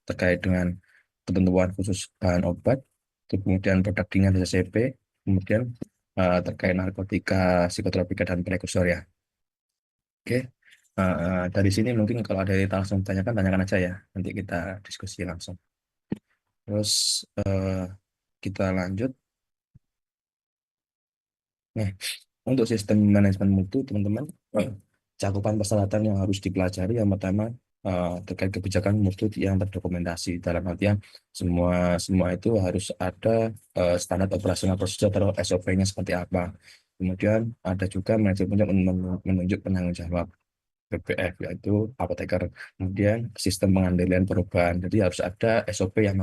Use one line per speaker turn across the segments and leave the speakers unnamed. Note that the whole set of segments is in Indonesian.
terkait dengan ketentuan khusus bahan obat, kemudian produk ringan SCP, kemudian terkait narkotika, psikotropika, dan prekursor ya. Oke. Dari sini mungkin kalau ada yang langsung tanyakan, tanyakan aja ya. Nanti kita diskusi langsung. Terus kita lanjut. Nah, untuk sistem manajemen mutu, teman-teman, cakupan persyaratan yang harus dipelajari yang pertama terkait kebijakan mutu yang terdokumentasi dalam artian semua semua itu harus ada standar operasional prosedur atau SOP-nya seperti apa. Kemudian ada juga manajemen yang menunjuk penanggung jawab BPF yaitu apoteker. Kemudian sistem pengendalian perubahan. Jadi harus ada SOP yang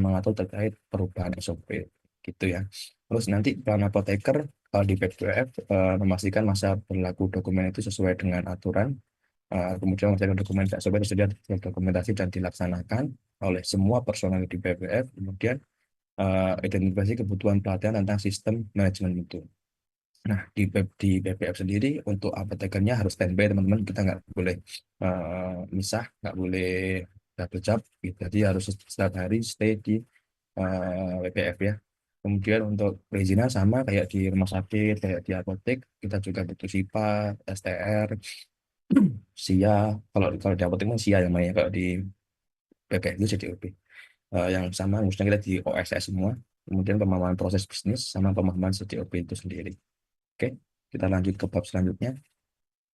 mengatur terkait perubahan SOP gitu ya. Terus nanti peran apoteker di BPF memastikan masa berlaku dokumen itu sesuai dengan aturan. Kemudian memastikan dokumen SOP tersedia dokumentasi dan dilaksanakan oleh semua personel di BPF. Kemudian identifikasi kebutuhan pelatihan tentang sistem manajemen mutu. Nah, di BPF sendiri untuk apotekernya harus standby teman-teman. Kita nggak boleh misah, nggak boleh double job. Gitu. Jadi harus setiap hari stay di BPF ya. Kemudian untuk perizinan sama kayak di rumah sakit, kayak di apotek, kita juga butuh SIPA, STR, SIA. Kalau kalau di apotek mah SIA yang namanya. Kalau di BPF itu CDOP. Yang sama, maksudnya kita di OSS semua. Kemudian pemahaman proses bisnis sama pemahaman CDOP itu sendiri. Oke, kita lanjut ke bab selanjutnya.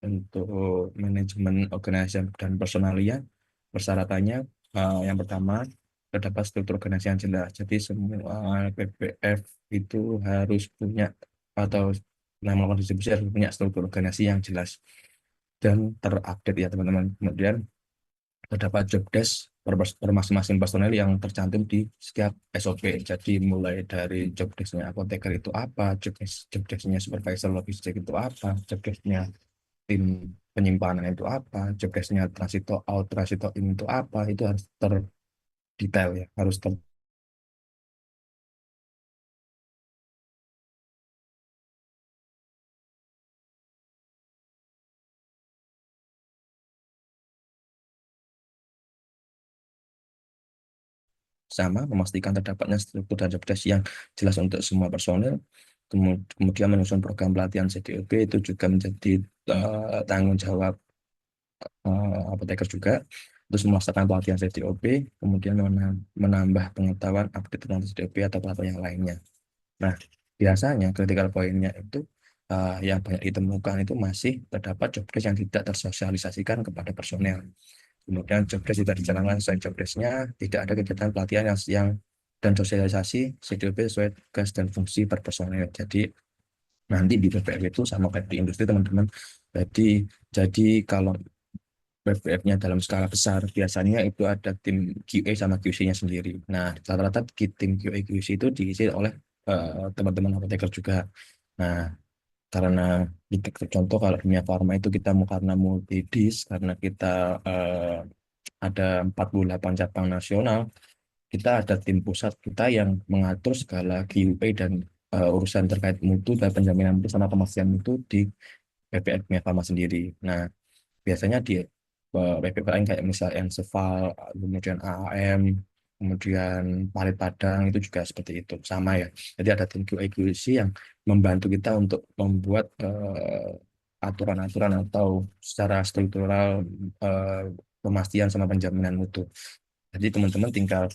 Untuk manajemen organisasi dan personalia, persyaratannya yang pertama terdapat struktur organisasi yang jelas. Jadi semua PPF itu harus punya atau melakukan distribusi harus punya struktur organisasi yang jelas dan terupdate ya teman-teman. Kemudian terdapat job desk per masing-masing personel yang tercantum di setiap SOP. Jadi mulai dari job desk-nya apoteker itu apa, job desk-nya supervisor logistik itu apa, job desk-nya tim penyimpanan itu apa, job desk-nya transito out, transito in itu apa, itu harus terdetail ya, harus sama, memastikan terdapatnya struktur dan job desk yang jelas untuk semua personel. Kemudian menyusun program pelatihan CDOB itu juga menjadi tanggung jawab apoteker juga. Terus melaksanakan pelatihan CDOB, kemudian menambah pengetahuan update tentang CDOB atau pelatihan yang lainnya. Nah, biasanya critical point-nya itu yang banyak ditemukan itu masih terdapat job desk yang tidak tersosialisasikan kepada personel. Kemudian job desk tidak dijalankan sesuai job desk-nya, tidak ada kegiatan pelatihan yang dan sosialisasi CDOB sesuai tugas dan fungsi per personel. Jadi nanti di BPF itu sama kayak di industri teman-teman. Jadi kalau BPF-nya dalam skala besar, biasanya itu ada tim QA sama QC-nya sendiri. Nah, rata-rata tim QA QC itu diisi oleh teman-teman apoteker juga. Nah, karena contoh kalau dunia farma itu kita mau karena multidis, karena kita ada 48 cabang nasional, kita ada tim pusat kita yang mengatur segala QA dan urusan terkait mutu dan penjaminan mutu sama pemastian mutu di BPF dunia farma sendiri. Nah, biasanya di PPP lain kayak misalnya Enseval, kemudian AAM, kemudian Parit Padang itu juga seperti itu sama ya. Jadi ada tim QA QC yang membantu kita untuk membuat aturan-aturan atau secara struktural eh, pemastian sama penjaminan mutu. Jadi teman-teman tinggal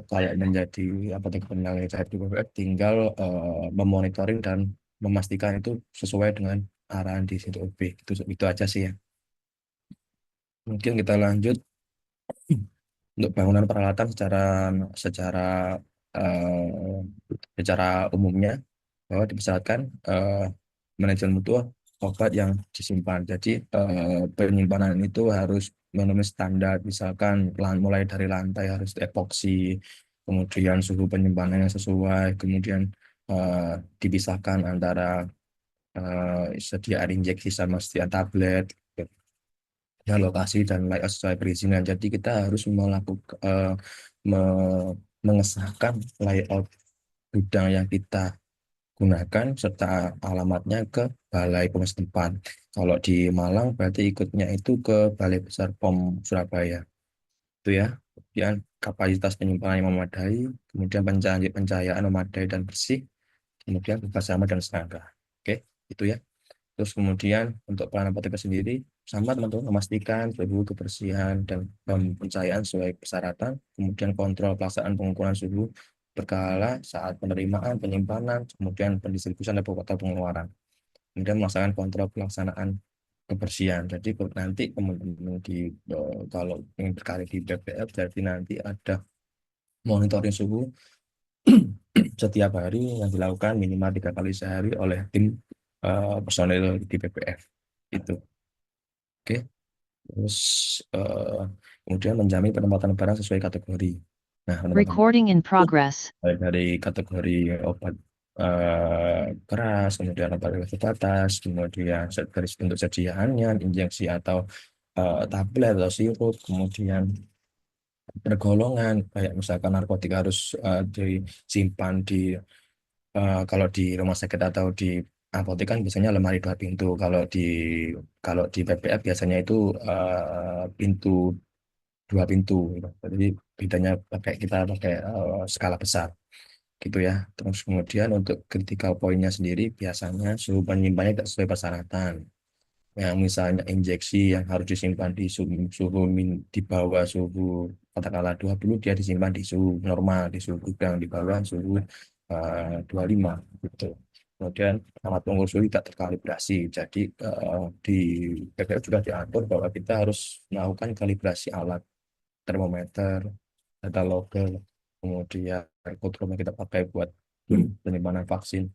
kayak menjadi apoteker penilai cair di BPF, tinggal memonitoring dan memastikan itu sesuai dengan arahan di CTOB. Itu aja sih ya. Mungkin kita lanjut untuk bangunan peralatan secara secara eh, secara umumnya bahwa dipersyaratkan manajemen mutu obat yang disimpan. Jadi penyimpanan itu harus memenuhi standar, misalkan mulai dari lantai harus epoksi, kemudian suhu penyimpanan yang sesuai, kemudian dipisahkan antara sediaan injeksi sama sediaan tablet, ya, lokasi dan layout sesuai perizinan. Jadi kita harus melakukan mengesahkan layout gudang yang kita gunakan serta alamatnya ke Balai Pom setempat. Kalau di Malang berarti ikutnya itu ke Balai Besar POM Surabaya. itu ya. Kemudian kapasitas penyimpanan yang memadai, kemudian pencahayaan memadai dan bersih, kemudian bebas hama dan serangga. Oke, itu ya. Terus kemudian untuk pelayanan apoteker sendiri, sama teman-teman memastikan suhu, kebersihan, dan pencahayaan sesuai persyaratan, kemudian kontrol pelaksanaan pengukuran suhu berkala saat penerimaan, penyimpanan, kemudian pendistribusian dan pengeluaran. Kemudian melaksanakan kontrol pelaksanaan kebersihan. Jadi nanti teman-teman kalau ingin berkarya di BPF, jadi nanti ada monitoring suhu setiap hari yang dilakukan minimal 3 kali sehari oleh tim personil di BPF. Itu. Oke. Terus kemudian menjamin penempatan barang sesuai kategori. Nah, teman-teman,
Recording in progress.
baik dari kategori obat keras, kemudian obat terbatas, kemudian dari bentuk sediaannya, injeksi atau tablet atau sirup, kemudian bergolongan, kayak misalkan narkotika harus disimpan di kalau di rumah sakit atau di apotek kan biasanya lemari 2 pintu. Kalau di PPF biasanya itu pintu 2 pintu, gitu. Jadi bedanya kita pakai skala besar gitu ya. Terus kemudian untuk critical point-nya sendiri biasanya suhu penyimpanannya tidak sesuai persyaratan. Yang misalnya injeksi yang harus disimpan di suhu di bawah suhu katakanlah 20, dia disimpan di suhu normal, di suhu gudang di bawah suhu 25 gitu. Kemudian alat pengukur suhu tidak terkalibrasi. Jadi di PPF juga diatur bahwa kita harus melakukan kalibrasi alat termometer, data logger, kemudian kontrol yang kita pakai buat penyimpanan vaksin,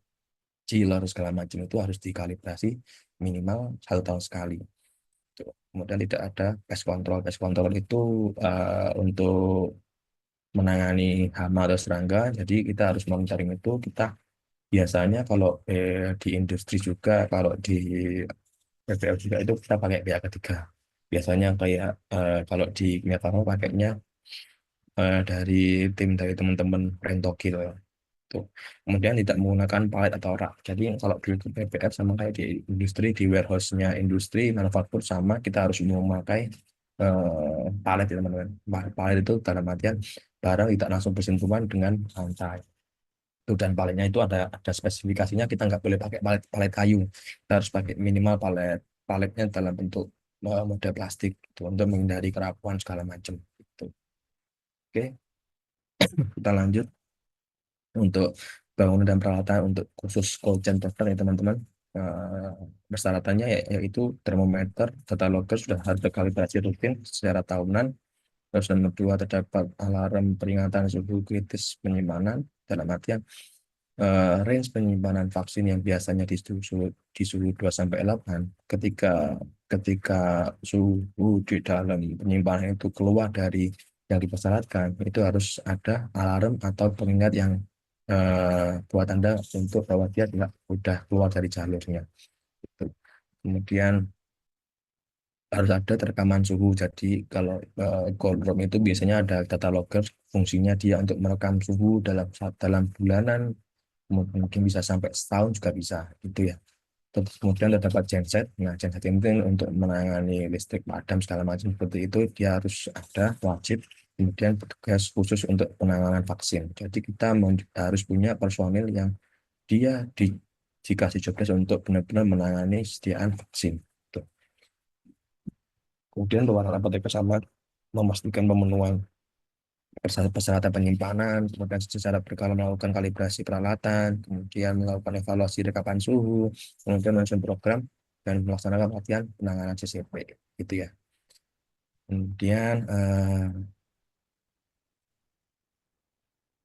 chiller segala macam itu harus dikalibrasi minimal 1 tahun sekali. Tuh. Kemudian tidak ada pest control. Pest control itu untuk menangani hama atau serangga. Jadi kita harus monitoring itu. Kita biasanya kalau di industri juga, kalau di BPL juga itu kita pakai pihak ketiga. Biasanya kayak kalau di Kimia Farma pakainya dari teman-teman Rentokil. Tuh. Kemudian tidak menggunakan palet atau rak. Jadi kalau di PPF sama kayak di industri, di warehouse-nya industri, manufaktur sama, kita harus memakai palet ya teman-teman. Palet itu dalam artian barang tidak langsung bersentuhan dengan lantai. Tuh, dan paletnya itu ada spesifikasinya, kita nggak boleh pakai palet palet kayu. Kita harus pakai minimal paletnya dalam bentuk model plastik gitu, untuk menghindari kerapuan segala macam. Gitu. Oke, kita lanjut. Untuk bangunan dan peralatan untuk khusus cold chain provider ya teman-teman. Eh, Persyaratannya yaitu termometer, data logger sudah harus terkalibrasi rutin secara tahunan. Terus nomor 2 terdapat alarm peringatan suhu kritis penyimpanan, dalam artian range penyimpanan vaksin yang biasanya di suhu 2 sampai 8, ketika ketika suhu di dalam penyimpanan itu keluar dari yang dipersyaratkan, itu harus ada alarm atau pengingat yang buat Anda untuk bahwa dia tidak sudah keluar dari jalurnya. Gitu. Kemudian harus ada rekaman suhu. Jadi kalau cold room itu biasanya ada data logger, fungsinya dia untuk merekam suhu dalam bulanan, mungkin bisa sampai setahun juga bisa gitu ya. Terus kemudian terdapat genset. Nah, genset ini untuk menangani listrik padam segala macam seperti itu, dia harus ada, wajib. Kemudian petugas khusus untuk penanganan vaksin. Jadi kita harus punya personil yang dia dikasih job desk untuk benar-benar menangani sediaan vaksin. Tuh. Kemudian pewarnaan apoteker sama memastikan pemenuhan persyaratan penyimpanan, kemudian secara berkala melakukan kalibrasi peralatan, kemudian melakukan evaluasi rekapan suhu, kemudian menyusun program dan melaksanakan latihan penanganan CCP, gitu ya. Kemudian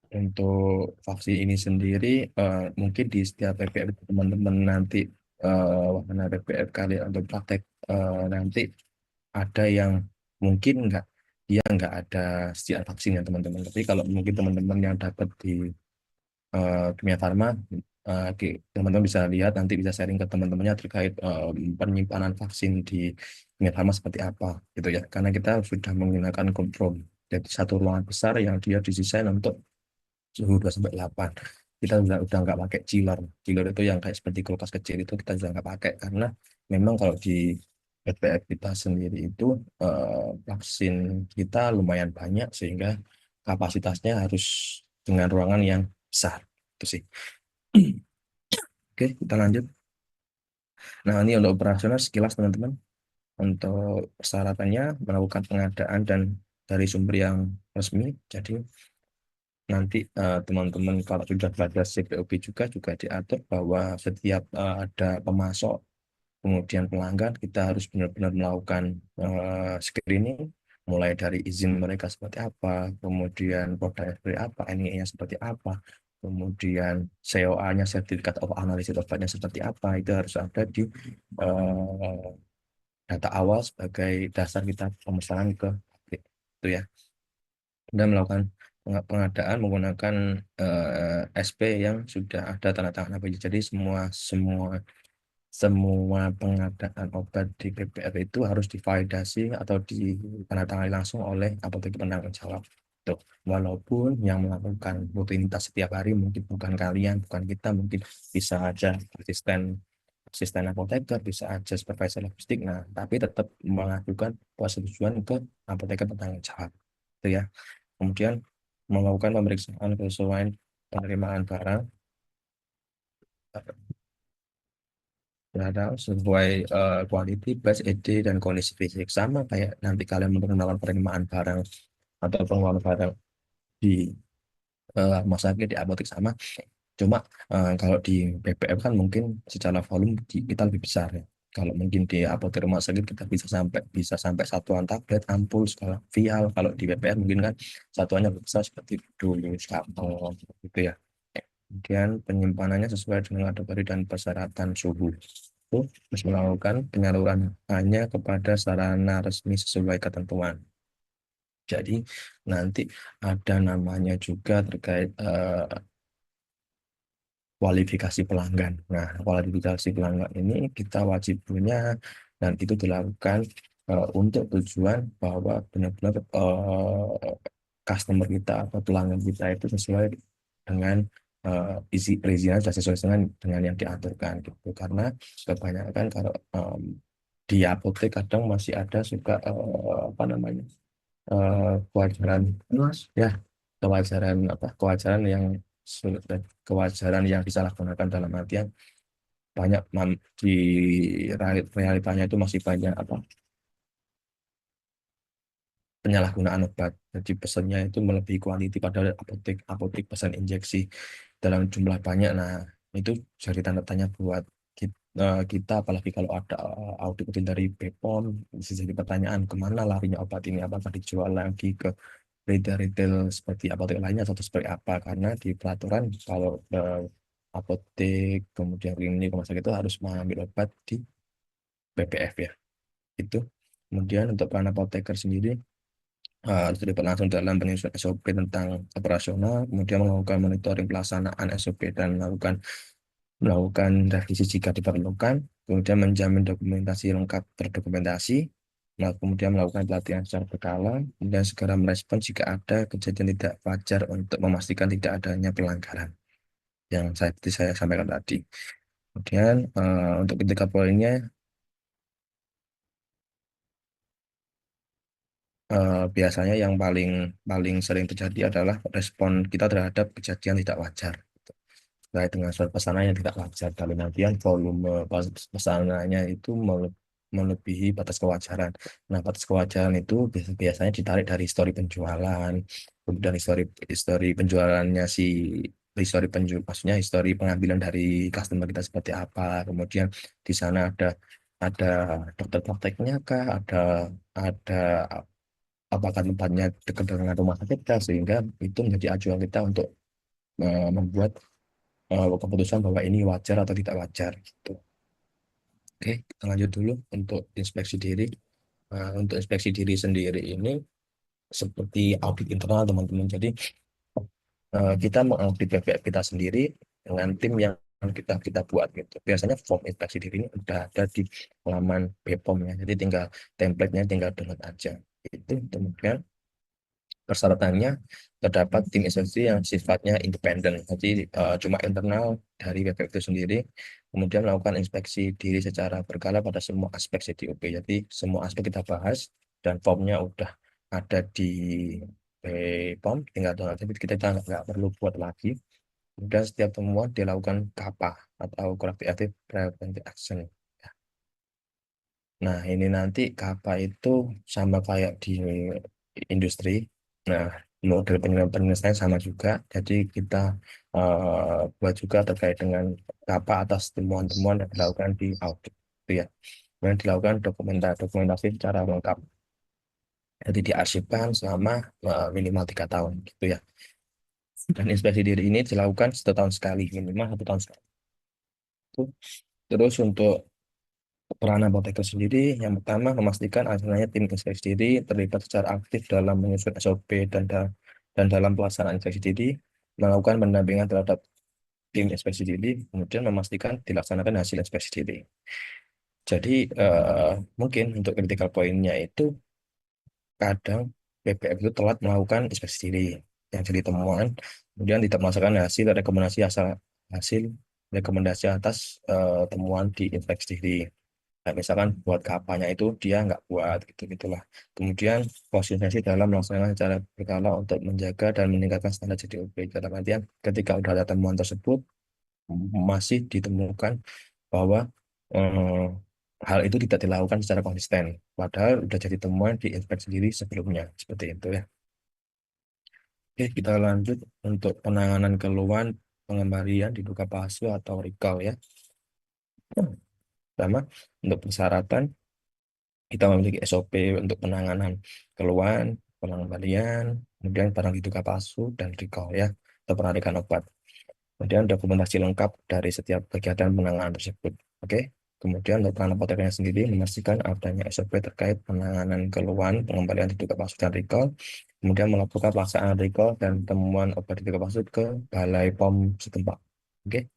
untuk vaksin ini sendiri, mungkin di setiap PPF teman-teman nanti wahana PPF kali untuk praktek nanti ada yang mungkin dia nggak ada sediaan vaksin ya teman-teman. Tapi kalau mungkin teman-teman yang dapat di Kimia Farma, teman-teman bisa lihat, nanti bisa sharing ke teman-temannya terkait penyimpanan vaksin di Kimia Farma seperti apa gitu ya. Karena kita sudah menggunakan kontrol. Jadi satu ruangan besar yang dia didesain untuk suhu 2 sampai 8. Kita udah nggak pakai chiller. Chiller itu yang kayak seperti kulkas kecil itu kita sudah nggak pakai, karena memang kalau di PPF kita sendiri itu vaksin kita lumayan banyak sehingga kapasitasnya harus dengan ruangan yang besar. Itu sih. Oke, kita lanjut. Nah, ini untuk operasional sekilas teman-teman. Untuk persyaratannya melakukan pengadaan dan dari sumber yang resmi. Jadi nanti teman-teman kalau sudah belajar CPOB juga diatur bahwa setiap ada pemasok kemudian pelanggan kita harus benar-benar melakukan screening mulai dari izin mereka seperti apa, kemudian produknya seperti apa, NIE-nya seperti apa, kemudian COA-nya Certificate of Analysis obatnya seperti apa, itu harus ada di eh, data awal sebagai dasar kita pemesanan ke pabrik itu ya. Dan melakukan pengadaan menggunakan SP yang sudah ada tanda tangan APJ. Jadi semua semua semua pengadaan obat di PPR itu harus divalidasi atau ditandatangani langsung oleh apoteker penanggung jawab. Tuh. Walaupun yang melakukan rutinitas setiap hari mungkin bukan kalian, bukan kita, mungkin bisa aja asisten asisten apoteker, bisa aja supervisor logistik. Nah, tapi tetap mengajukan persetujuan ke apoteker penanggung jawab. Itu ya. Kemudian melakukan pemeriksaan kesesuaian penerimaan barang terhadap sesuai quality, batch, ED, dan kondisi fisik. Sama kayak nanti kalian melakukan penerimaan barang atau pengeluaran barang di rumah sakit, di apotek sama. Cuma kalau di BPM kan mungkin secara volume kita lebih besar ya. Kalau mungkin di apotek rumah sakit kita bisa sampai satuan tablet, ampul, skala vial. Kalau di BPM mungkin kan satuannya lebih besar seperti dulu, skapol, gitu ya. Kemudian penyimpanannya sesuai dengan kategori dan persyaratan suhu. Itu harus melakukan penyaluran hanya kepada sarana resmi sesuai ketentuan. Jadi nanti ada namanya juga terkait kualifikasi pelanggan. Nah, kualifikasi pelanggan ini kita wajib punya dan itu dilakukan untuk tujuan bahwa benar-benar customer kita atau pelanggan kita itu sesuai dengan isi perizinan sudah sesuai dengan yang diaturkan gitu. Karena kebanyakan kalau di apotek kadang masih ada suka apa namanya kewajaran ya kewajaran yang kewajaran yang disalahgunakan dalam artian banyak di realitanya itu masih banyak apa penyalahgunaan obat. Jadi pesannya itu melebihi kualiti pada apotek apotek pesan injeksi dalam jumlah banyak. Nah, itu jadi tanda tanya buat kita, apalagi kalau ada audit rutin dari BPOM, bisa jadi pertanyaan kemana larinya obat ini, apakah dijual lagi ke retail-retail seperti apotek lainnya atau seperti apa, karena di peraturan kalau apotek kemudian klinik rumah sakit itu harus mengambil obat di BPF ya itu. Kemudian untuk peran apoteker sendiri terlibat langsung dalam penyusunan SOP tentang operasional, kemudian melakukan monitoring pelaksanaan SOP dan melakukan melakukan revisi jika diperlukan, kemudian menjamin dokumentasi lengkap terdokumentasi, nah, kemudian melakukan pelatihan secara berkala, kemudian segera merespon jika ada kejadian tidak wajar untuk memastikan tidak adanya pelanggaran yang seperti saya sampaikan tadi. Kemudian untuk ketiga poinnya biasanya yang paling paling sering terjadi adalah respon kita terhadap kejadian tidak wajar terkait dengan surat pesanan yang tidak wajar dalam artian volume pesanannya itu melebihi batas kewajaran. Nah, batas kewajaran itu biasanya ditarik dari histori penjualan, kemudian histori histori penjualannya histori maksudnya histori pengambilan dari customer kita seperti apa, kemudian di sana ada dokter prakteknya kah, ada apakah tempatnya dekat dengan rumah sakit kita sehingga itu menjadi acuan kita untuk membuat keputusan bahwa ini wajar atau tidak wajar gitu. Oke, kita lanjut dulu untuk inspeksi diri. Untuk inspeksi diri sendiri ini seperti audit internal teman-teman. Jadi kita mengaudit BPF kita sendiri dengan tim yang kita kita buat gitu. Biasanya form inspeksi diri ini udah ada di halaman BPOM ya. Jadi tinggal template-nya tinggal download aja. Itu kemudian Persyaratannya terdapat tim inspeksi yang sifatnya independen, jadi cuma internal dari PPK itu sendiri, kemudian melakukan inspeksi diri secara berkala pada semua aspek CDOP. Jadi semua aspek kita bahas dan formnya udah ada di POM, tinggal download, tapi kita nggak perlu buat lagi. Kemudian setiap temuan dilakukan KAPA atau Corrective Preventive Action. Nah, ini nanti kappa itu sama kayak di industri. Nah, model penyelesaian sama juga. Jadi kita buat juga terkait dengan kappa atas temuan-temuan yang dilakukan di audit. Itu ya. Kemudian dilakukan dokumentasi secara lengkap. Jadi diarsipkan selama minimal 3 tahun gitu ya. Dan inspeksi diri ini dilakukan 1 tahun sekali, minimal 1 tahun sekali. Terus untuk peranan apoteker sendiri, yang pertama memastikan adanya tim inspeksi diri terlibat secara aktif dalam menyusun SOP dan dalam pelaksanaan inspeksi diri, melakukan pendampingan terhadap tim inspeksi diri, kemudian memastikan dilaksanakan hasil inspeksi diri. Jadi mungkin untuk critical point-nya itu kadang BPM itu telat melakukan inspeksi diri yang jadi temuan, kemudian tidak melaksanakan hasil rekomendasi atas temuan di inspeksi diri. Nah, misalkan buat kapalnya itu dia nggak buat gitu gitulah. Kemudian konsistensi dalam melaksanakan secara berkala untuk menjaga dan meningkatkan standar JDOP. Dalam artian ketika udah ada temuan tersebut masih ditemukan bahwa eh, hal itu tidak dilakukan secara konsisten. Padahal udah jadi temuan di inspeksi diri sebelumnya seperti itu ya. Oke, kita lanjut untuk penanganan keluhan pengembalian diduga palsu atau recall ya. Pertama, untuk persyaratan kita memiliki SOP untuk penanganan keluhan, pengembalian, kemudian barang diduga palsu, dan recall ya, atau penarikan obat. Kemudian dokumentasi lengkap dari setiap kegiatan penanganan tersebut. Oke. Kemudian untuk penanganan apotekernya sendiri memastikan adanya SOP terkait penanganan keluhan, pengembalian diduga palsu, dan recall. Kemudian melakukan pelaksanaan recall dan temuan obat diduga palsu ke Balai POM setempat. Oke.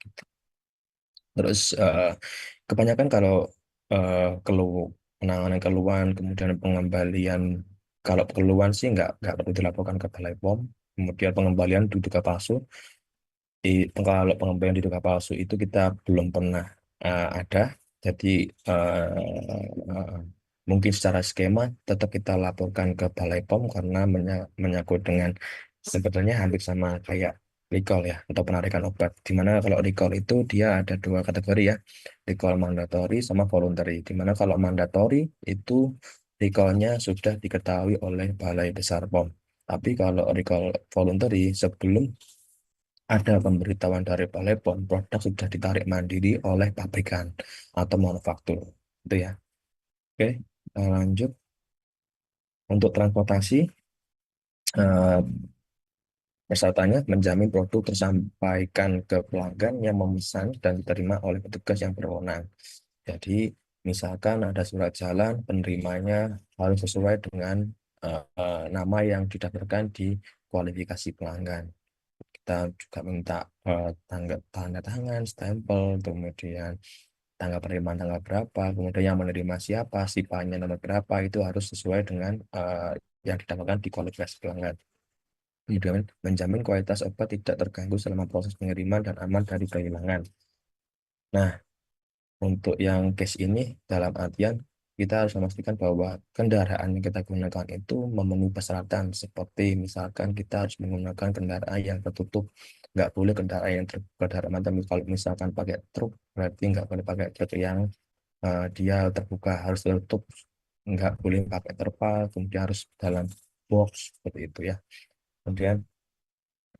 Terus kebanyakan kalau eh, kelu penanganan keluhan kemudian pengembalian, kalau keluhan sih nggak perlu dilaporkan ke Balai POM. Kemudian pengembalian diduga palsu, kalau pengembalian diduga palsu itu kita belum pernah ada. Jadi eh, mungkin secara skema tetap kita laporkan ke Balai POM karena menyangkut dengan sebenarnya hampir sama kayak recall ya atau penarikan obat. Dimana kalau recall itu dia ada 2 kategori ya, recall mandatory sama voluntary. Dimana kalau mandatory itu recallnya sudah diketahui oleh Balai Besar POM. Tapi kalau recall voluntary sebelum ada pemberitahuan dari Balai POM, produk sudah ditarik mandiri oleh pabrikan atau manufaktur. Itu ya. Oke, lanjut untuk transportasi. eh, Pesertanya menjamin produk tersampaikan ke pelanggan yang memesan dan diterima oleh petugas yang berwenang. Jadi, misalkan ada surat jalan, penerimanya harus sesuai dengan nama yang didaftarkan di kualifikasi pelanggan. Kita juga minta tanda tangan, stempel, kemudian tanggal penerimaan tanggal berapa, kemudian yang menerima siapa, sipanya nomor berapa, itu harus sesuai dengan yang didapatkan di kualifikasi pelanggan. Kemudian menjamin kualitas obat tidak terganggu selama proses pengiriman dan aman dari kehilangan. Nah, untuk yang case ini dalam artian kita harus memastikan bahwa kendaraan yang kita gunakan itu memenuhi persyaratan, seperti misalkan kita harus menggunakan kendaraan yang tertutup, nggak boleh kendaraan yang terbuka dalam artian kalau misalkan pakai truk berarti nggak boleh pakai truk yang dia terbuka, harus tertutup, nggak boleh pakai terpal, kemudian harus dalam box seperti itu ya. Kemudian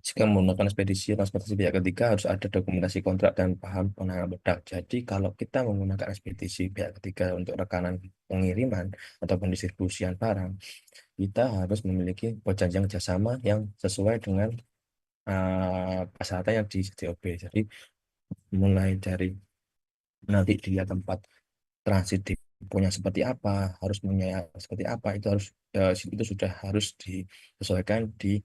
jika menggunakan ekspedisi transportasi pihak ketiga harus ada dokumentasi kontrak dan paham penanganan produk. Jadi kalau kita menggunakan ekspedisi pihak ketiga untuk rekanan pengiriman atau pendistribusian barang, kita harus memiliki perjanjian kerjasama yang sesuai dengan persyaratan yang di CTOB. Jadi mulai dari nanti dia tempat transit punya seperti apa, harus punya seperti apa, itu sudah harus disesuaikan di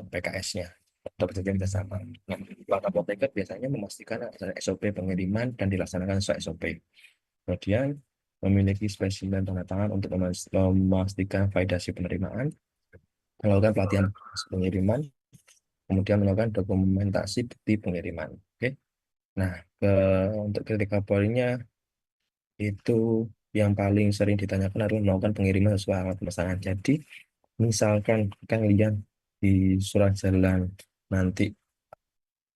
PKS-nya atau perjanjian kerjasama. Nah, Bank Apoteker biasanya memastikan ada SOP pengiriman dan dilaksanakan sesuai SOP. Kemudian memiliki spesimen tanda tangan untuk memastikan validasi penerimaan. melakukan pelatihan pengiriman, kemudian melakukan dokumentasi bukti pengiriman. Oke. Nah, ke, untuk kritikal poinnya itu yang paling sering ditanyakan adalah melakukan pengiriman sesuai alamat pemesanan. Jadi, misalkan kalian di surat jalan nanti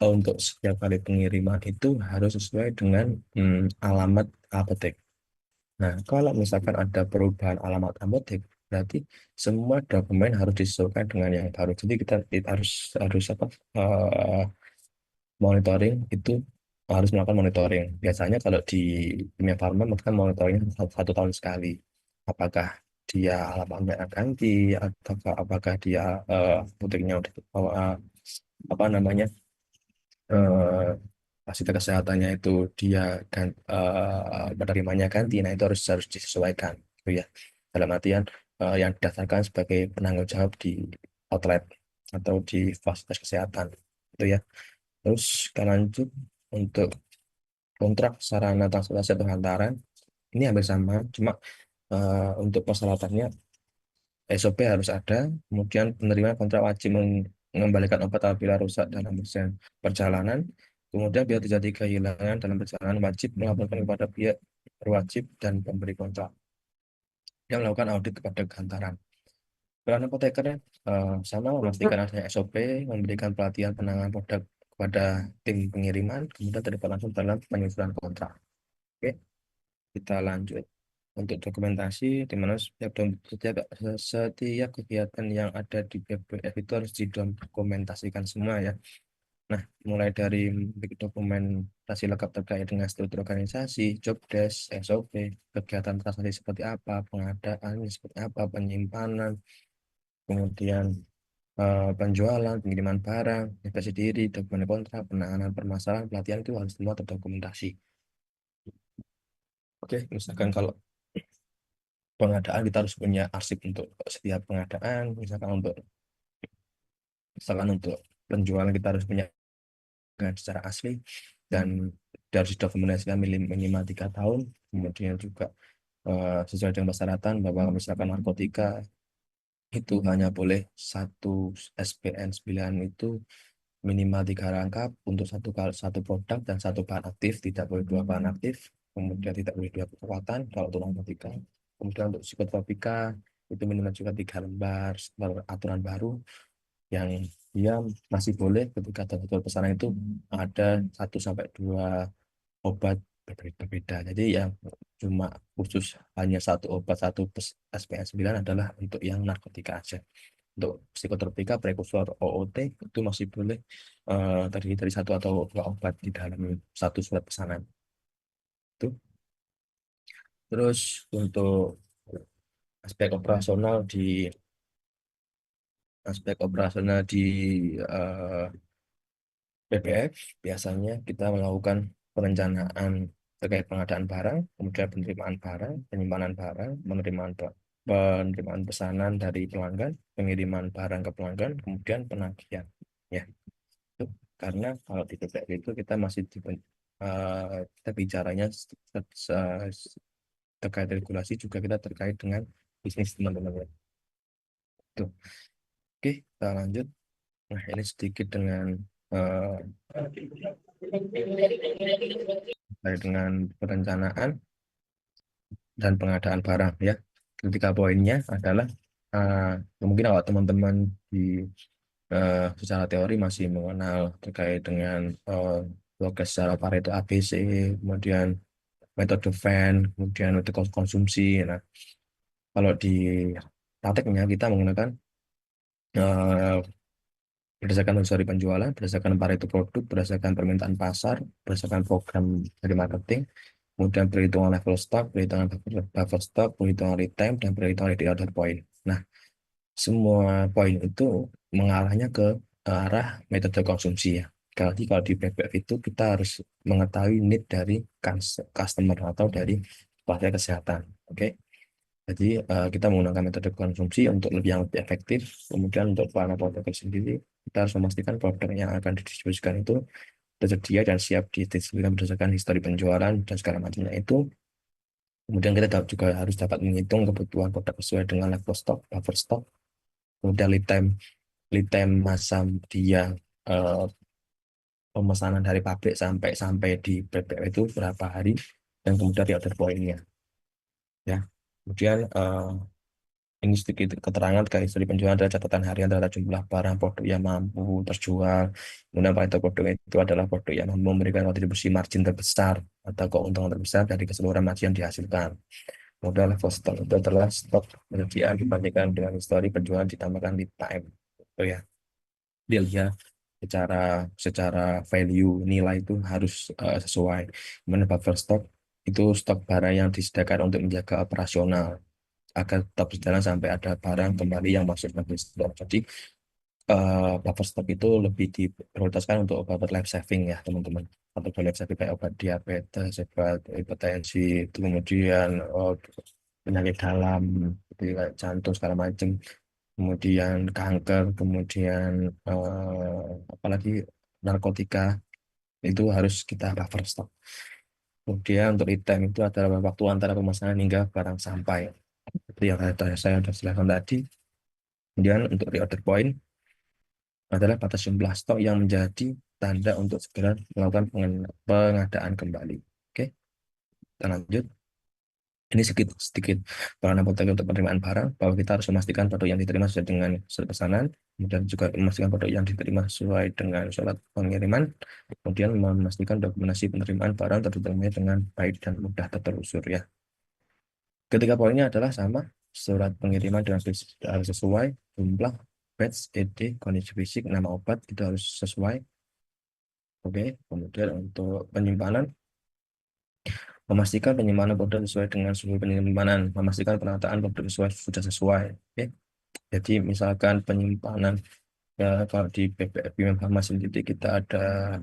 untuk setiap kali pengiriman itu harus sesuai dengan alamat apotek. Nah, kalau misalkan ada perubahan alamat apotek, berarti semua dokumen harus disesuaikan dengan yang baru. Jadi kita harus harus apa? Monitoring itu harus melakukan monitoring. Biasanya kalau di dunia farma melakukan monitoring satu tahun sekali. Apakah dia alamatnya ganti, atau apakah dia apoteknya udah apa namanya eh, fasilitas kesehatannya itu dia kan penerimanya ganti. Nah itu harus harus disesuaikan, gitu ya. Dalam artian yang didaftarkan sebagai penanggung jawab di outlet atau di fasilitas kesehatan, itu ya. Terus kita lanjut untuk kontrak sarana transportasi atau hantaran. Ini hampir sama, cuma untuk persyaratannya SOP harus ada, kemudian penerima kontrak wajib mengembalikan obat apabila rusak dalam perjalanan, kemudian bila terjadi kehilangan dalam perjalanan wajib melaporkan kepada pihak berwajib dan pemberi kontrak yang melakukan audit kepada hantaran. Peran apoteker sama memastikan adanya SOP, memberikan pelatihan penanganan produk kepada tim pengiriman, kemudian terlibat langsung dalam penyusunan kontrak. Oke, kita lanjut untuk dokumentasi, di mana setiap kegiatan yang ada di BBF itu harus didokumentasikan semua ya. Nah, mulai dari membuat dokumentasi lengkap terkait dengan struktur organisasi, job desk, SOP, kegiatan transaksi seperti apa, pengadaan seperti apa, penyimpanan, kemudian penjualan, pengiriman barang, investasi diri, dokumen kontrak, penanganan permasalahan, pelatihan itu harus semua terdokumentasi. Oke, misalkan kalau pengadaan kita harus punya arsip untuk setiap pengadaan, misalkan untuk penjualan kita harus punya dengan secara asli dan harus didokumentasikan minimal 3 tahun. Kemudian juga sesuai dengan persyaratan bahwa misalkan narkotika itu hanya boleh satu SPN 9 itu minimal 3 rangkap untuk satu produk dan satu bahan aktif, tidak boleh dua bahan aktif, kemudian tidak boleh dua kekuatan kalau itu narkotika. Kemudian untuk psikotropika itu minimal juga 3 lembar aturan baru yang dia masih boleh ketika tertutur pesanan itu ada 1 sampai 2 obat berbeda. Jadi yang cuma khusus hanya satu obat SPN 9 adalah untuk yang narkotika aja. Untuk psikotropika, prekursor OOT itu masih boleh terdiri dari satu atau dua obat di dalam satu surat pesanan. Itu. Terus untuk aspek operasional di eh, BBF biasanya kita melakukan perencanaan terkait pengadaan barang, kemudian penerimaan barang, penyimpanan barang, penerimaan pesanan dari pelanggan, pengiriman barang ke pelanggan, kemudian penagihan. Ya, itu karena kalau di BBF itu kita masih kita bicaranya terkait regulasi juga kita terkait dengan bisnis teman-teman ya. Tuh. Oke, kita lanjut. Nah, ini sedikit dengan eh, terkait dengan perencanaan dan pengadaan barang ya. Ketika poinnya adalah mungkin awal teman-teman di secara teori masih mengenal terkait dengan progres secara Pareto ABC, kemudian metode Venn, kemudian metode konsumsi. Nah, kalau di prakteknya kita menggunakan eh, berdasarkan histori penjualan, berdasarkan Pareto produk, berdasarkan permintaan pasar, berdasarkan program dari marketing, kemudian perhitungan level stock, perhitungan buffer stock, perhitungan lead time, dan perhitungan ready order point. Nah, semua poin itu mengarahnya ke arah metode konsumsi ya. Jadi kalau di BBF itu kita harus mengetahui need dari customer atau dari pasien kesehatan. Oke. Jadi kita menggunakan metode konsumsi untuk yang lebih efektif. Kemudian untuk para apoteker sendiri, kita harus memastikan produk yang akan didistribusikan itu tersedia dan siap didistribusikan berdasarkan histori penjualan dan segala macamnya itu. Kemudian kita juga harus dapat menghitung kebutuhan produk sesuai dengan level stock, buffer stock, kemudian lead time masa dia eh, pemesanan dari pabrik sampai sampai di PPO itu berapa hari, dan kemudian di order pointnya ya. Kemudian ini sedikit keterangan terkait dari penjualan adalah catatan harian terhadap jumlah barang produk yang mampu terjual. Kemudian Pareto produk itu adalah produk yang mampu memberikan kontribusi margin terbesar atau keuntungan terbesar dari keseluruhan margin yang dihasilkan. Modal level stok itu adalah stok penyediaan dibandingkan dengan histori penjualan ditambahkan lead time. Itu ya. Dia lihat secara secara value nilai itu harus sesuai. Kemudian buffer stock itu stok barang yang disediakan untuk menjaga operasional agar tetap berjalan sampai ada barang kembali yang masuk ke stok. Jadi buffer stock itu lebih diprioritaskan untuk obat life saving ya teman-teman. Atau life saving kayak obat diabetes, obat hipertensi, itu kemudian penyakit dalam, seperti kayak jantung segala macam, kemudian kanker, kemudian apalagi narkotika, itu harus kita cover stok. Kemudian untuk lead time itu adalah waktu antara pemesanan hingga barang sampai. Seperti yang saya sudah jelaskan tadi. Kemudian untuk reorder point adalah batas jumlah stok yang menjadi tanda untuk segera melakukan pengadaan kembali. Oke, kita lanjut. Ini sedikit sedikit peranan apoteker untuk penerimaan barang, bahwa kita harus memastikan produk yang diterima sesuai dengan surat pesanan, kemudian juga memastikan produk yang diterima sesuai dengan surat pengiriman, kemudian memastikan dokumentasi penerimaan barang terdeteksi dengan baik dan mudah tertelusur ya. Ketiga poinnya adalah sama, surat pengiriman dengan harus sesuai, jumlah, batch, ED, kondisi fisik, nama obat itu harus sesuai. Oke, kemudian untuk penyimpanan, memastikan penyimpanan produk sesuai dengan suhu penyimpanan, memastikan penataan produk sudah sesuai. Oke. Jadi misalkan penyimpanan ya, kalau di PPF Bima Farma sendiri kita ada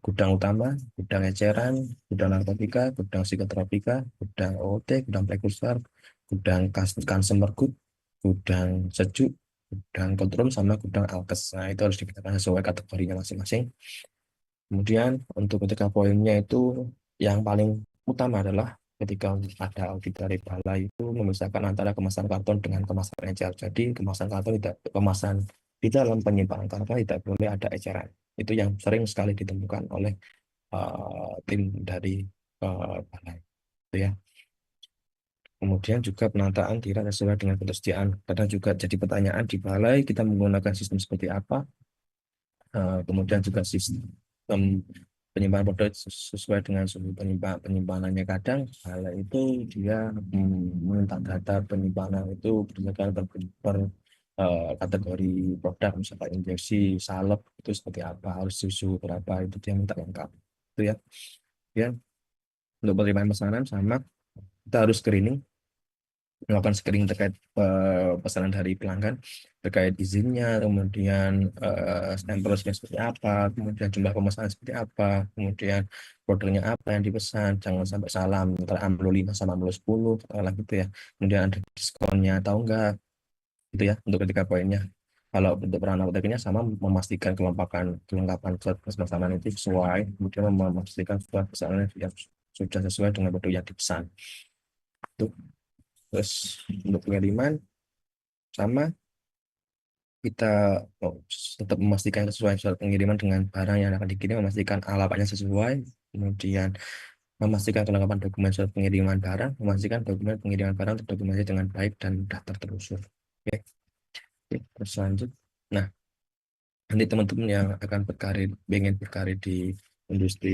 gudang utama, gudang eceran, gudang narkotika, gudang psikotropika, gudang OOT, gudang prekursor, gudang consumer good, gudang sejuk, gudang cold room, sama gudang alkes. Nah, itu harus dikatakan sesuai kategorinya masing-masing. Kemudian untuk ketika poinnya itu yang paling utama adalah ketika ada audit dari balai itu memisahkan antara kemasan karton dengan kemasan ecer. Jadi kemasan karton tidak kemasan di dalam penyimpanan karton tidak boleh ada eceran. Itu yang sering sekali ditemukan oleh tim dari balai. Itu ya. Kemudian juga penataan tidak sesuai dengan ketersediaan. Kadang juga jadi pertanyaan di balai kita menggunakan sistem seperti apa. Kemudian juga sistem penyimpanan produk sesuai dengan suhu penyimpanannya. Kadang hal itu dia minta data penyimpanan itu berdasarkan kategori produk, misalkan injeksi salep itu seperti apa, harus susu berapa, itu dia minta lengkap itu ya. Kemudian untuk penerimaan pesanan sama, kita harus screening, melakukan screening terkait pesanan dari pelanggan, terkait izinnya, kemudian stempelnya seperti apa, kemudian jumlah pemesanan seperti apa, kemudian produknya apa yang dipesan, jangan sampai salah antara AMLO 5 sama AMLO 10 lah gitu ya. Kemudian ada diskonnya atau enggak, itu ya untuk ketiga poinnya. Kalau untuk peran apotekernya sama, memastikan kelengkapan surat pesanan itu sesuai, kemudian memastikan surat pesanan yang sudah sesuai dengan produk yang dipesan. Itu. Terus untuk pengiriman sama, kita oh, tetap memastikan sesuai surat pengiriman dengan barang yang akan dikirim, memastikan alamatnya sesuai, kemudian memastikan kelengkapan dokumen surat pengiriman barang, memastikan dokumen pengiriman barang terdokumentasi dengan baik dan mudah tertelusur. Oke, oke, terus lanjut. Nah, nanti teman-teman yang akan berkarir, ingin berkarir industri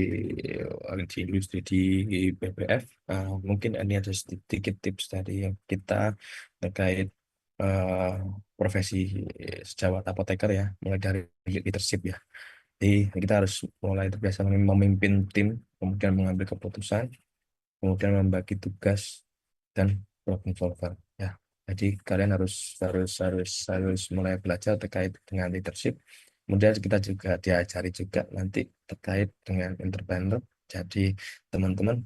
di BPF, mungkin ini ada sedikit tips dari kita terkait eh, profesi sejawat apoteker ya, mulai dari leadership ya. Jadi kita harus mulai terbiasa memimpin tim, kemudian mengambil keputusan, kemudian membagi tugas dan problem solver ya. Jadi kalian harus mulai belajar terkait dengan leadership. Kemudian kita juga diajari juga nanti terkait dengan entrepreneur. Jadi teman-teman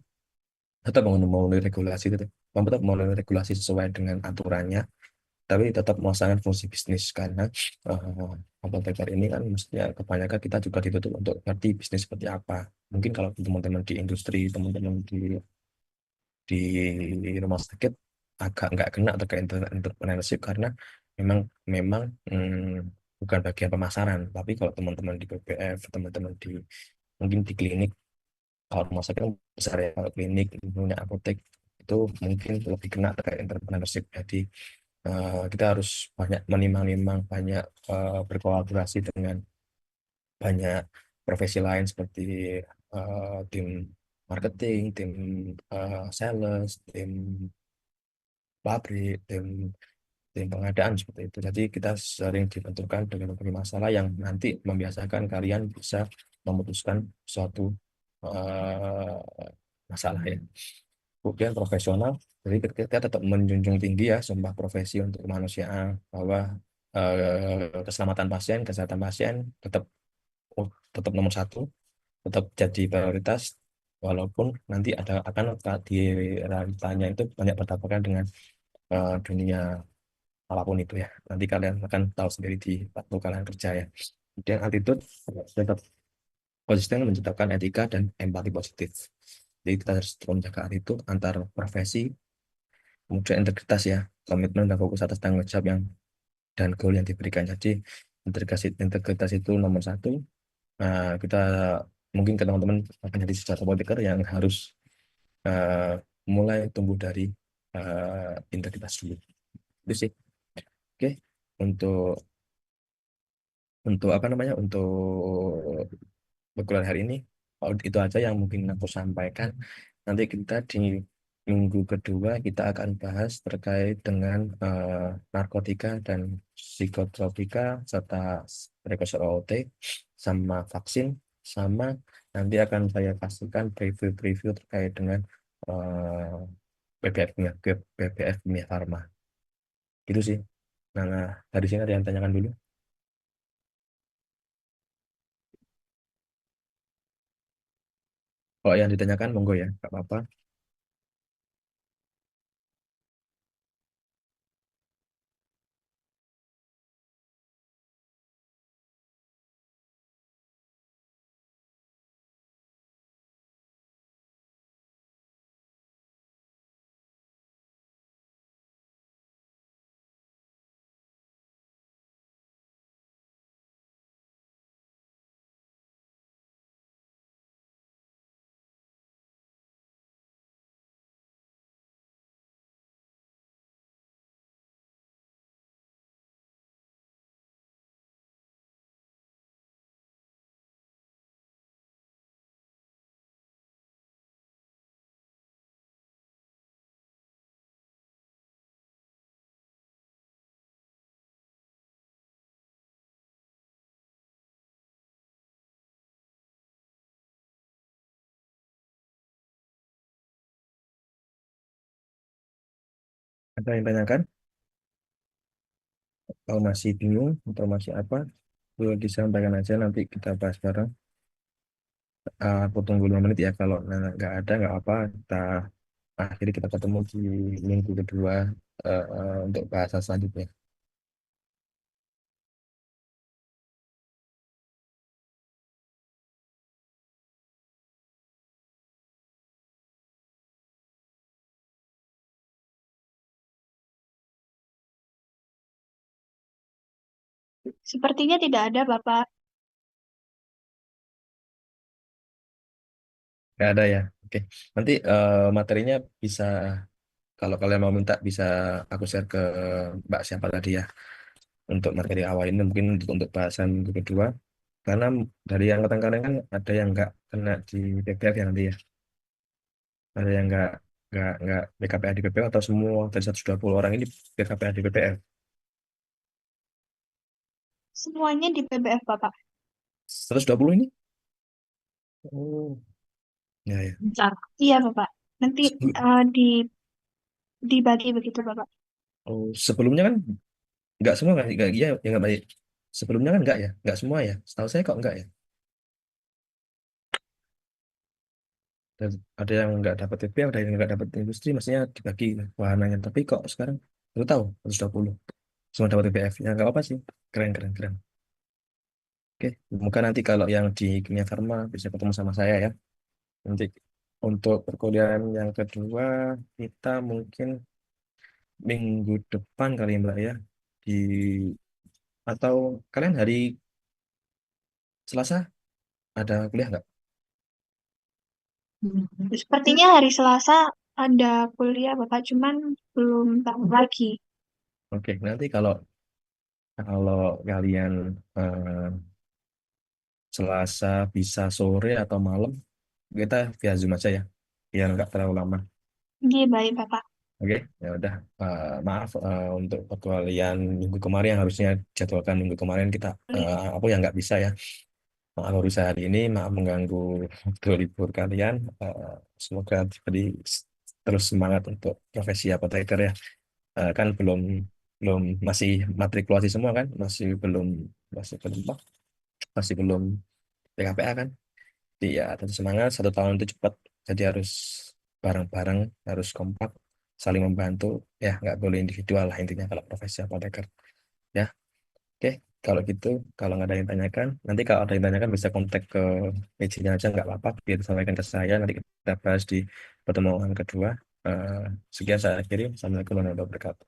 tetap memenuhi regulasi itu, tetap memenuhi regulasi sesuai dengan aturannya, tapi tetap melaksanakan fungsi bisnis karena apoteker ini kan mestinya kebanyakan kita juga dituntut untuk ngerti bisnis seperti apa. Mungkin kalau teman-teman di industri, teman-teman di rumah sakit agak nggak kena terkait entrepreneurship karena memang memang bukan bagian pemasaran, tapi kalau teman-teman di PPF, teman-teman di mungkin di klinik, kalau rumah sakit kan besar ya, kalau klinik punya apotek itu mungkin lebih kena terkait entrepreneurship. Jadi kita harus banyak menimang-nimang, banyak berkolaborasi dengan banyak profesi lain seperti tim marketing, tim sales, tim pabrik, tim pengadaan seperti itu. Jadi kita sering dibenturkan dengan berbagai masalah yang nanti membiasakan kalian bisa memutuskan suatu eh, masalah ya. Kemudian profesional, jadi kita tetap menjunjung tinggi ya sumpah profesi untuk kemanusiaan bahwa keselamatan pasien, kesehatan pasien tetap tetap nomor satu, tetap jadi prioritas walaupun nanti ada akan di realitanya itu banyak bertabrakan dengan dunia apapun itu ya. Nanti kalian akan tahu sendiri di waktu kalian kerja ya. Kemudian attitude tetap konsisten menciptakan etika dan empati positif. Jadi kita harus terus menjaga attitude antar profesi, kemudian integritas ya, komitmen dan fokus atas tanggung jawab yang dan goal yang diberikan. Jadi integritas itu nomor satu. Nah, kita mungkin ke teman-teman akan jadi sejarah politiker yang harus eh, mulai tumbuh dari integritas dulu. Itu sih. Oke, untuk apa namanya untuk berkuliah hari ini itu aja yang mungkin aku sampaikan. Nanti kita di minggu kedua kita akan bahas terkait dengan narkotika dan psikotropika serta prekursor OOT sama vaksin, sama nanti akan saya pastikan preview-preview terkait dengan BPF Kimia, BPF Kimia Farma. Gitu sih. Nah, dari sini ada yang tanyakan dulu. Kalau yang ditanyakan monggo ya, nggak apa-apa. Ada yang tanyakan? Kalau masih bingung informasi apa, boleh disampaikan aja nanti kita bahas bareng. Aku tunggu 5 menit ya. Kalau nggak ada nggak apa, kita akhirnya kita ketemu di minggu kedua untuk bahasan selanjutnya.
Sepertinya tidak ada, Bapak.
Nggak ada ya. Oke. Nanti materinya bisa kalau kalian mau minta bisa aku share ke Mbak siapa tadi ya untuk materi awal ini mungkin untuk bahasan minggu kedua. Karena dari angkatan kalian kan ada yang nggak kena di PPF ya nanti ya. Ada yang nggak BKPA di PPF atau semua dari 120 orang ini BKPA di PPF.
Semuanya di PBF, Bapak.
120 ini? Oh, ya ya.
Bentar. Iya, Bapak. Nanti
Sebelum,
dibagi begitu, Bapak.
oh, sebelumnya kan nggak semua kan? Nggak, iya, ya nggak baik. Sebelumnya kan nggak ya? Nggak semua ya? Setahu saya kok nggak ya? Dan ada yang nggak dapat TP, ada yang nggak dapat industri, maksudnya dibagi wahananya. Tapi kok sekarang baru tahu 120 semua dapat TPF. Ya nggak apa sih. Keren, keren, keren. Oke, semoga nanti kalau yang di Kimia Farma bisa ketemu sama saya ya. Nanti untuk perkuliahan yang kedua kita mungkin minggu depan kali ya Mbak ya. di atau kalian hari Selasa ada kuliah nggak?
Sepertinya hari Selasa ada kuliah, Bapak, cuman belum tahu lagi.
Oke, nanti kalau kalau kalian eh, Selasa bisa sore atau malam, kita via Zoom aja ya, biar nggak terlalu lama.
Iya, baik, Bapak.
Oke, ya udah. Maaf untuk perkenalan minggu kemarin yang harusnya jadwalkan minggu kemarin kita aku yang nggak bisa ya. Maaf baru hari ini, maaf mengganggu waktu libur kalian. Semoga diberi terus semangat untuk profesi apoteker ya. Kan belum belum masih matrikulasi semua kan, masih belum apa? Masih belum PKPA kan. Iya, tetap semangat. 1 tahun itu cepat. Jadi harus bareng-bareng, harus kompak, saling membantu. Ya, nggak boleh individual lah intinya kalau profesi apoteker. Ya, oke. Kalau gitu, kalau nggak ada yang tanyakan, nanti kalau ada yang tanyakan bisa kontak ke mejanya aja, nggak apa-apa. Biar disampaikan ke saya, nanti kita bahas di pertemuan kedua. Eh, Sekian saya akhiri. Assalamualaikum warahmatullahi wabarakatuh.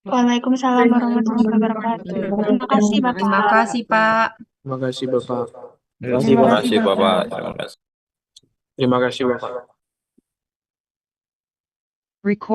Waalaikumsalam warahmatullahi wabarakatuh. Terima kasih,
Terima
Bapak.
kasih, Pak.
Terima kasih Bapak.
Terima
Terima
kasih.
kasih, Bapak.
Terima kasih.
Terima kasih Bapak.
Record.